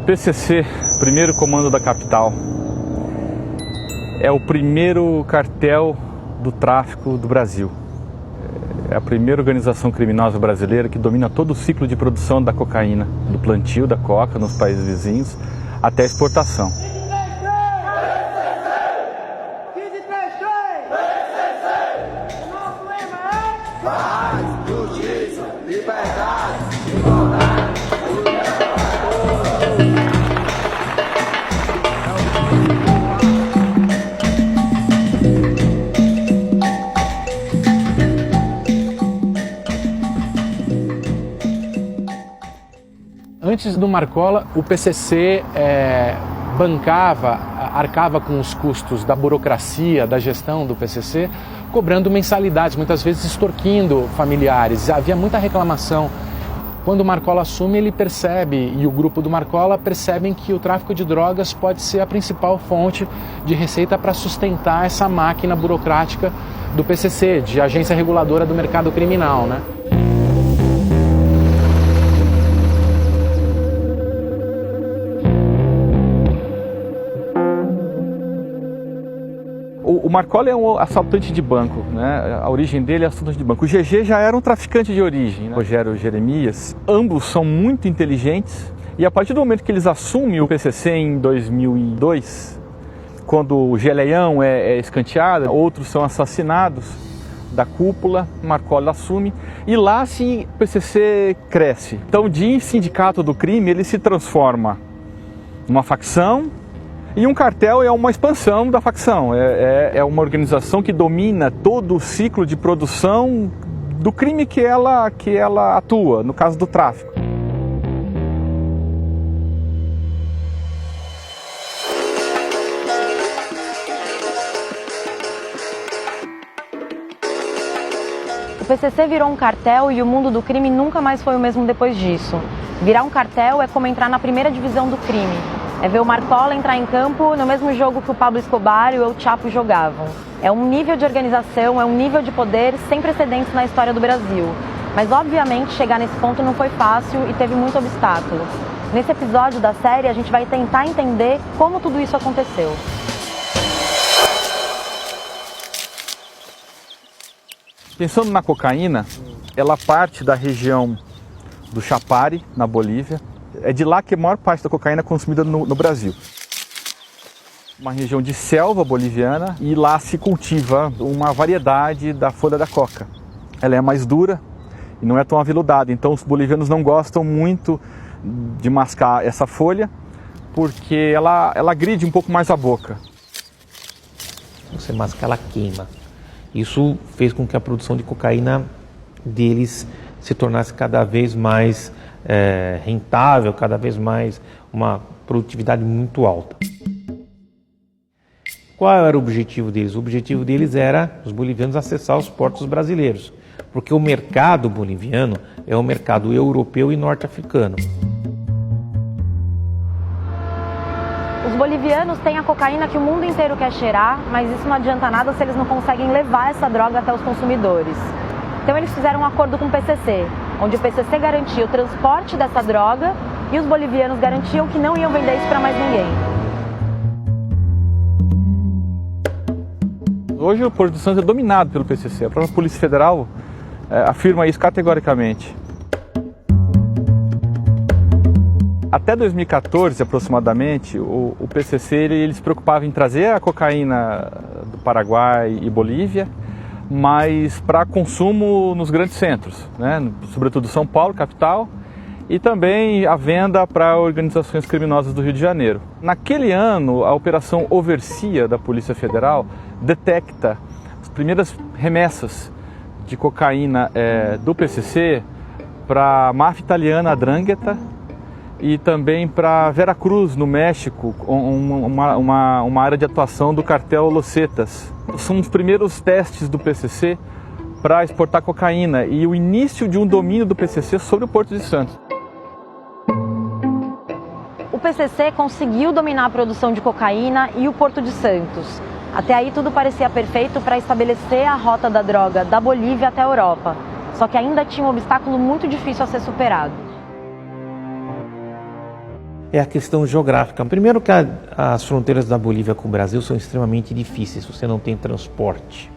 PCC, primeiro comando da capital, é o primeiro cartel do tráfico do Brasil. É a primeira organização criminosa brasileira que domina todo o ciclo de produção da cocaína, do plantio da coca nos países vizinhos até a exportação. Antes do Marcola, o PCC arcava com os custos da burocracia, da gestão do PCC, cobrando mensalidades, muitas vezes extorquindo familiares. Havia muita reclamação. Quando o Marcola assume, ele percebe, e o grupo do Marcola percebem que o tráfico de drogas pode ser a principal fonte de receita para sustentar essa máquina burocrática do PCC, de agência reguladora do mercado criminal, né? O Marcola é um assaltante de banco, né? A origem dele é assaltante de banco. O GG já era um traficante de origem, né? Rogério Jeremias. Ambos são muito inteligentes e a partir do momento que eles assumem o PCC em 2002, quando o Geleião é escanteado, outros são assassinados da cúpula, Marcola assume e lá sim o PCC cresce. Então de sindicato do crime ele se transforma numa facção. E um cartel é uma expansão da facção, é uma organização que domina todo o ciclo de produção do crime que ela atua, no caso do tráfico. O PCC virou um cartel e o mundo do crime nunca mais foi o mesmo depois disso. Virar um cartel é como entrar na primeira divisão do crime. É ver o Marcola entrar em campo no mesmo jogo que o Pablo Escobar e o El Chapo jogavam. É um nível de organização, é um nível de poder sem precedentes na história do Brasil. Mas, obviamente, chegar nesse ponto não foi fácil e teve muito obstáculo. Nesse episódio da série, a gente vai tentar entender como tudo isso aconteceu. Pensando na cocaína, ela parte da região do Chapare, na Bolívia. É de lá que a maior parte da cocaína é consumida no Brasil. Uma região de selva boliviana e lá se cultiva uma variedade da folha da coca. Ela é mais dura e não é tão aveludada, então os bolivianos não gostam muito de mascar essa folha porque ela agride um pouco mais a boca. Você masca, ela queima. Isso fez com que a produção de cocaína deles se tornasse cada vez mais rentável, cada vez mais uma produtividade muito alta. Qual era o objetivo deles? O objetivo deles era os bolivianos acessar os portos brasileiros, porque o mercado boliviano é o mercado europeu e norte-africano. Os bolivianos têm a cocaína que o mundo inteiro quer cheirar, mas isso não adianta nada se eles não conseguem levar essa droga até os consumidores. Então eles fizeram um acordo com o PCC, onde o PCC garantia o transporte dessa droga e os bolivianos garantiam que não iam vender isso para mais ninguém. Hoje o Porto de Santos é dominado pelo PCC, a própria Polícia Federal afirma isso categoricamente. Até 2014, aproximadamente, o PCC ele se preocupava em trazer a cocaína do Paraguai e Bolívia, mas para consumo nos grandes centros, né? Sobretudo São Paulo, capital, e também a venda para organizações criminosas do Rio de Janeiro. Naquele ano, a Operação Overcia da Polícia Federal detecta as primeiras remessas de cocaína do PCC para a máfia italiana, a 'Ndrangheta, e também para Veracruz, no México, uma área de atuação do cartel Los Zetas. São os primeiros testes do PCC para exportar cocaína e o início de um domínio do PCC sobre o Porto de Santos. O PCC conseguiu dominar a produção de cocaína e o Porto de Santos. Até aí tudo parecia perfeito para estabelecer a rota da droga da Bolívia até a Europa. Só que ainda tinha um obstáculo muito difícil a ser superado. é a questão geográfica. Primeiro que as fronteiras da Bolívia com o Brasil são extremamente difíceis, você não tem transporte,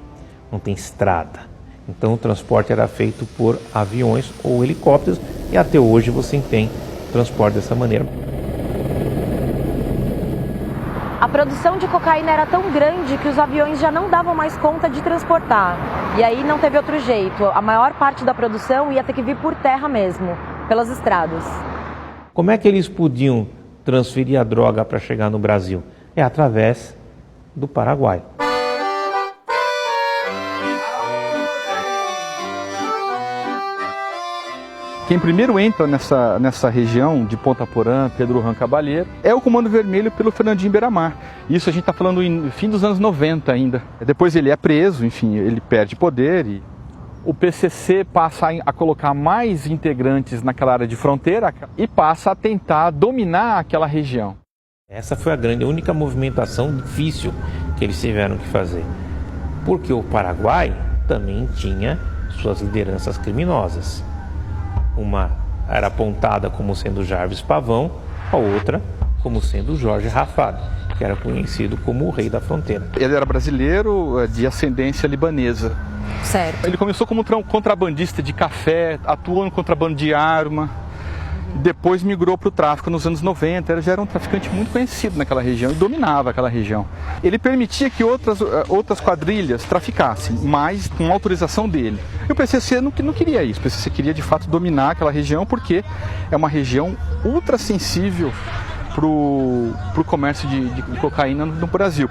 não tem estrada. Então o transporte era feito por aviões ou helicópteros e até hoje você tem transporte dessa maneira. A produção de cocaína era tão grande que os aviões já não davam mais conta de transportar. E aí não teve outro jeito. A maior parte da produção ia ter que vir por terra mesmo, pelas estradas. Como é que eles podiam transferir a droga para chegar no Brasil? É através do Paraguai. Quem primeiro entra nessa região de Ponta Porã, Pedro Juan Caballero, é o Comando Vermelho pelo Fernandinho Beiramar. Isso a gente está falando em fim dos anos 90 ainda. Depois ele é preso, enfim, ele perde poder e o PCC passa a colocar mais integrantes naquela área de fronteira e passa a tentar dominar aquela região. Essa foi a única movimentação difícil que eles tiveram que fazer. Porque o Paraguai também tinha suas lideranças criminosas. Uma era apontada como sendo Jarvis Pavão, a outra como sendo Jorge Rafad, que era conhecido como o rei da fronteira. Ele era brasileiro de ascendência libanesa. Certo. Ele começou como contrabandista de café, atuou no contrabando de arma, depois migrou para o tráfico nos anos 90, ele já era um traficante muito conhecido naquela região e dominava aquela região. Ele permitia que outras quadrilhas traficassem, mas com autorização dele. E o PCC não queria isso, o PCC queria de fato dominar aquela região porque é uma região ultra sensível para o comércio de cocaína no Brasil.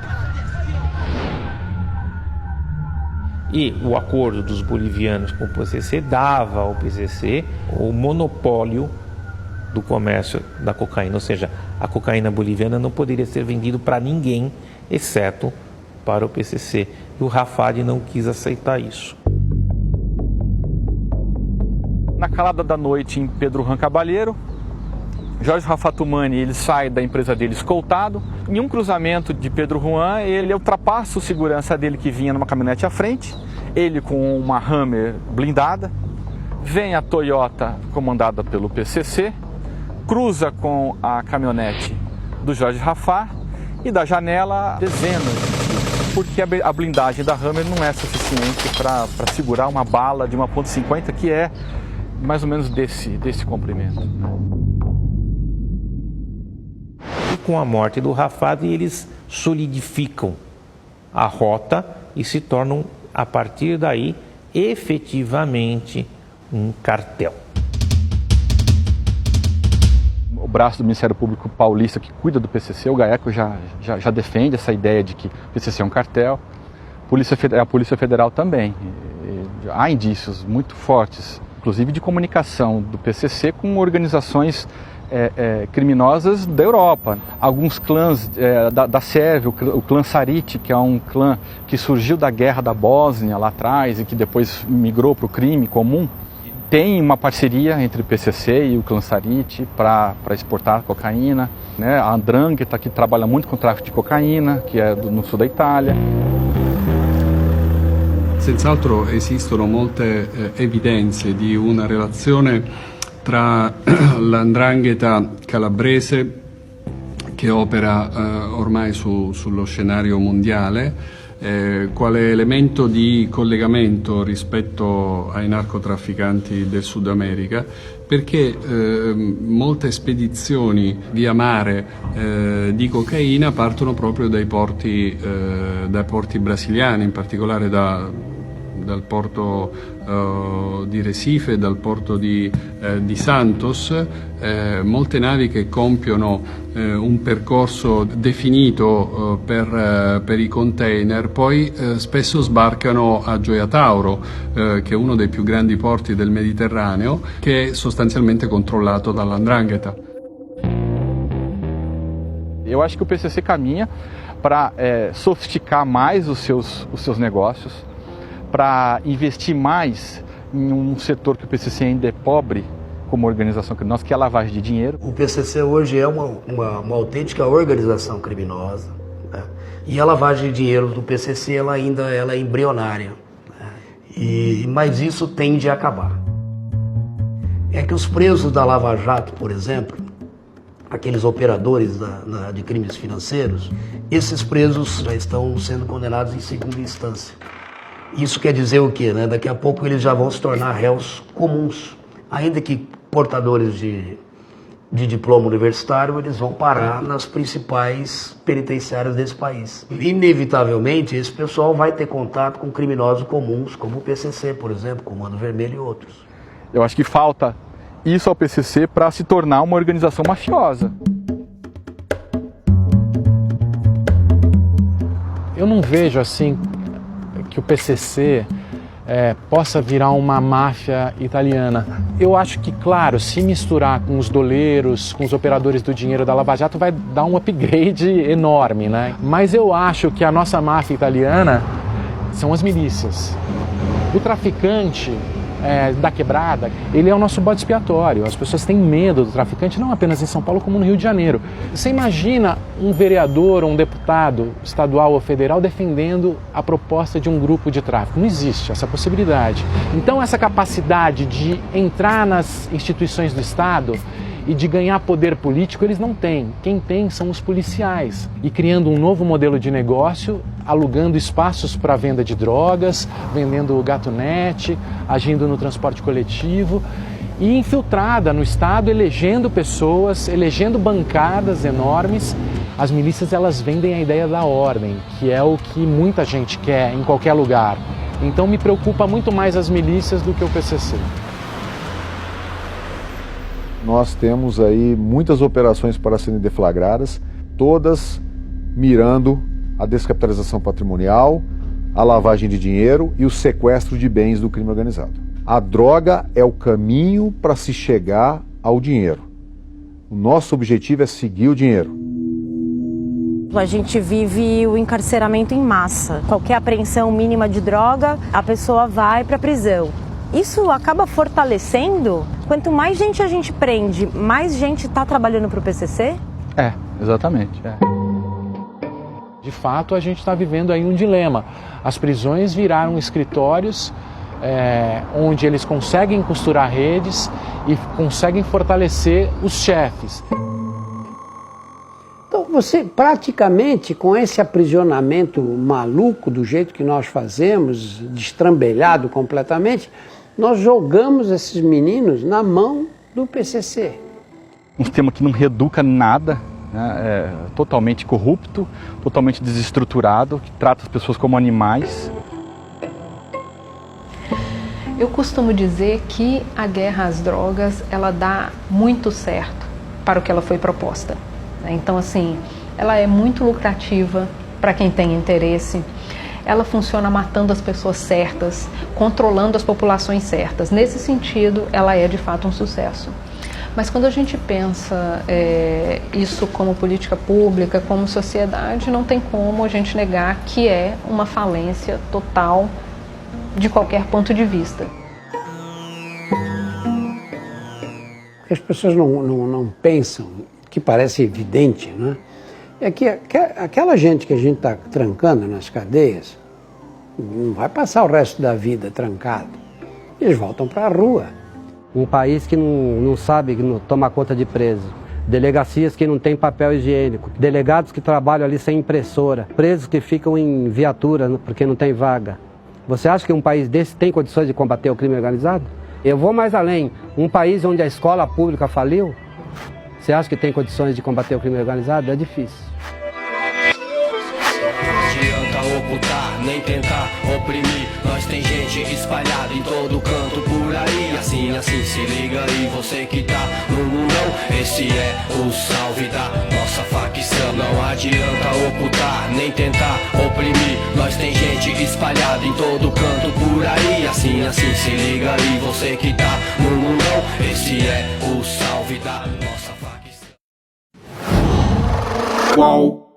E o acordo dos bolivianos com o PCC dava ao PCC o monopólio do comércio da cocaína, ou seja, a cocaína boliviana não poderia ser vendida para ninguém, exceto para o PCC. E o Rafad não quis aceitar isso. Na calada da noite em Pedro Juan Caballero, Jorge Rafatumani, ele sai da empresa dele escoltado. Em um cruzamento de Pedro Juan, ele ultrapassa o segurança dele que vinha numa caminhonete à frente, ele com uma Hammer blindada, vem a Toyota comandada pelo PCC, cruza com a caminhonete do Jorge Rafá e da janela dezenas, porque a blindagem da Hammer não é suficiente para segurar uma bala de 1,50, que é mais ou menos desse comprimento. E com a morte do Rafad, eles solidificam a rota e se tornam, a partir daí, efetivamente um cartel. O braço do Ministério Público Paulista que cuida do PCC, o GAECO, já defende essa ideia de que o PCC é um cartel. A Polícia Federal também. Há indícios muito fortes, inclusive de comunicação do PCC com organizações criminosas da Europa. Alguns clãs da Sérvia, o clã Sarite, que é um clã que surgiu da guerra da Bósnia lá atrás e que depois migrou para o crime comum, tem uma parceria entre o PCC e o clã Sarite para exportar cocaína, né? A 'Ndrangheta, que trabalha muito com o tráfico de cocaína, que é no sul da Itália. Senz'altro esistono molte evidenze di una relazione tra la 'Ndrangheta calabrese, che opera ormai sullo scenario mondiale, quale elemento di collegamento rispetto ai narcotrafficanti del Sud America, perché molte spedizioni via mare di cocaina partono proprio dai porti brasiliani, in particolare dal porto di Recife, dal porto di Santos, molte navi che compiono un percorso definito per i container, poi spesso sbarcano a Gioia Tauro, che è uno dei più grandi porti del Mediterraneo, che è sostanzialmente controllato dalla 'Ndrangheta. Eu acho que o PCC caminha para sofisticar mais os seus negócios, para investir mais em um setor que o PCC ainda é pobre como organização criminosa, que é a lavagem de dinheiro. O PCC hoje é uma autêntica organização criminosa, né? E a lavagem de dinheiro do PCC ela é embrionária, né? Mas isso tende a acabar. É que os presos da Lava Jato, por exemplo, aqueles operadores de crimes financeiros, esses presos já estão sendo condenados em segunda instância. Isso quer dizer o quê, né? Daqui a pouco eles já vão se tornar réus comuns, ainda que portadores de diploma universitário, eles vão parar nas principais penitenciárias desse país. Inevitavelmente, esse pessoal vai ter contato com criminosos comuns, como o PCC, por exemplo, Comando Vermelho e outros. Eu acho que falta isso ao PCC para se tornar uma organização mafiosa. Eu não vejo assim que o PCC possa virar uma máfia italiana. Eu acho que, claro, se misturar com os doleiros, com os operadores do dinheiro da Lava Jato, vai dar um upgrade enorme, né? Mas eu acho que a nossa máfia italiana são as milícias. O traficante da quebrada, ele é o nosso bode expiatório. As pessoas têm medo do traficante, não apenas em São Paulo, como no Rio de Janeiro. Você imagina um vereador ou um deputado estadual ou federal defendendo a proposta de um grupo de tráfico? Não existe essa possibilidade. Então, essa capacidade de entrar nas instituições do Estado e de ganhar poder político, eles não têm. Quem tem são os policiais. E criando um novo modelo de negócio, alugando espaços para venda de drogas, vendendo gatunete, agindo no transporte coletivo e infiltrada no Estado, elegendo pessoas, elegendo bancadas enormes. As milícias, elas vendem a ideia da ordem, que é o que muita gente quer em qualquer lugar. Então me preocupa muito mais as milícias do que o PCC. Nós temos aí muitas operações para serem deflagradas, todas mirando a descapitalização patrimonial, a lavagem de dinheiro e o sequestro de bens do crime organizado. A droga é o caminho para se chegar ao dinheiro. O nosso objetivo é seguir o dinheiro. A gente vive o encarceramento em massa. Qualquer apreensão mínima de droga, a pessoa vai para a prisão. Isso acaba fortalecendo. Quanto mais gente a gente prende, mais gente está trabalhando para o PCC? Exatamente. De fato, a gente está vivendo aí um dilema. As prisões viraram escritórios onde eles conseguem costurar redes e conseguem fortalecer os chefes. Então, você praticamente, com esse aprisionamento maluco do jeito que nós fazemos, destrambelhado completamente, nós jogamos esses meninos na mão do PCC. Um sistema que não reeduca nada, né? Totalmente corrupto, totalmente desestruturado, que trata as pessoas como animais. Eu costumo dizer que a guerra às drogas, ela dá muito certo para o que ela foi proposta. Então, assim, ela é muito lucrativa para quem tem interesse. Ela funciona matando as pessoas certas, controlando as populações certas. Nesse sentido, ela é de fato um sucesso. Mas quando a gente pensa isso como política pública, como sociedade, não tem como a gente negar que é uma falência total de qualquer ponto de vista. As pessoas não pensam, que parece evidente, né? É que aquela gente que a gente está trancando nas cadeias não vai passar o resto da vida trancado. Eles voltam para a rua. Um país que não sabe tomar conta de preso. Delegacias que não têm papel higiênico. Delegados que trabalham ali sem impressora. Presos que ficam em viatura porque não tem vaga. Você acha que um país desse tem condições de combater o crime organizado? Eu vou mais além. Um país onde a escola pública faliu, você acha que tem condições de combater o crime organizado? É difícil. Não adianta ocultar, nem tentar oprimir. Nós tem gente espalhada em todo canto por aí. Assim, se liga aí, você que tá no mundão. Esse é o salve da nossa facção. Não adianta ocultar, nem tentar oprimir. Nós tem gente espalhada em todo canto por aí. Assim, se liga aí, você que tá no mundão. Esse é o salve da nossa facção. Qual?